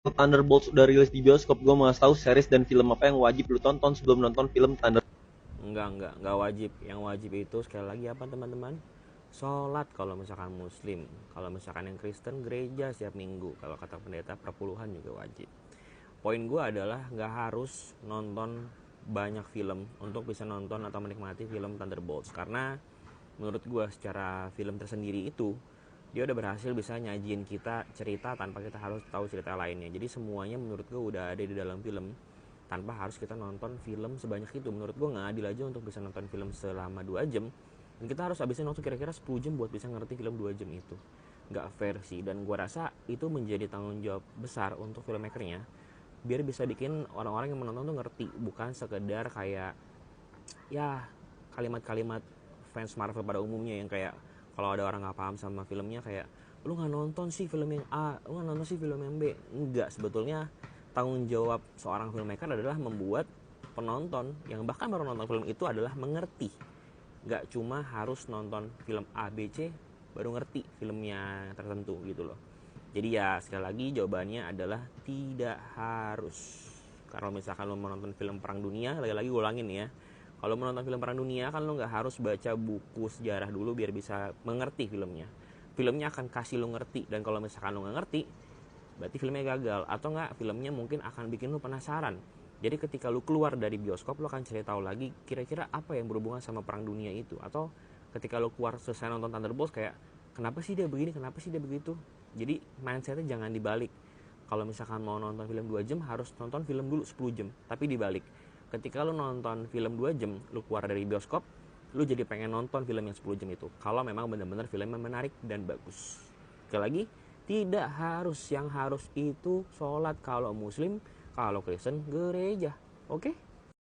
Thunderbolts udah rilis di bioskop, gue mau tahu series dan film apa yang wajib lu tonton sebelum nonton film Thunder. Enggak wajib. Yang wajib itu sekali lagi apa teman-teman? Sholat kalau misalkan muslim. Kalau misalkan yang Kristen, gereja setiap minggu. Kalau kata pendeta, perpuluhan juga wajib. Poin gue adalah nggak harus nonton banyak film untuk bisa nonton atau menikmati film Thunderbolts. Karena menurut gue secara film tersendiri itu, dia udah berhasil bisa nyajiin kita cerita tanpa kita harus tahu cerita lainnya. Jadi semuanya menurut gue udah ada di dalam film tanpa harus kita nonton film sebanyak itu. Menurut gue nggak adil aja untuk bisa nonton film selama 2 jam dan kita harus habisin waktu kira-kira 10 jam buat bisa ngerti film 2 jam itu. Nggak fair sih, dan gue rasa itu menjadi tanggung jawab besar untuk filmmakernya biar bisa bikin orang-orang yang menonton tuh ngerti, bukan sekedar kayak ya kalimat-kalimat fans Marvel pada umumnya yang kayak kalau ada orang nggak paham sama filmnya kayak lu nggak nonton sih film yang A, lu nggak nonton sih film yang B. Enggak, sebetulnya tanggung jawab seorang filmmaker adalah membuat penonton yang bahkan baru nonton film itu adalah mengerti. Nggak cuma harus nonton film A, B, C baru ngerti filmnya tertentu gitu loh. Jadi ya sekali lagi jawabannya adalah tidak harus. Kalau misalkan lo menonton film perang dunia, lagi-lagi gue ulangin ya, kalau menonton film perang dunia kan lo nggak harus baca buku sejarah dulu biar bisa mengerti filmnya. Filmnya akan kasih lo ngerti, dan kalau misalkan lo nggak ngerti berarti filmnya gagal, atau nggak filmnya mungkin akan bikin lo penasaran. Jadi ketika lo keluar dari bioskop lo akan cari tahu lagi kira-kira apa yang berhubungan sama perang dunia itu. Atau ketika lo keluar selesai nonton Thunderbolts kayak kenapa sih dia begini, kenapa sih dia begitu. Jadi mindsetnya jangan dibalik. Kalau misalkan mau nonton film 2 jam harus nonton film dulu 10 jam, tapi dibalik. Ketika lu nonton film 2 jam, lu keluar dari bioskop, lu jadi pengen nonton film yang 10 jam itu. Kalau memang benar-benar filmnya menarik dan bagus. Sekali lagi, tidak harus, yang harus itu sholat kalau muslim, kalau Kristen gereja. Oke?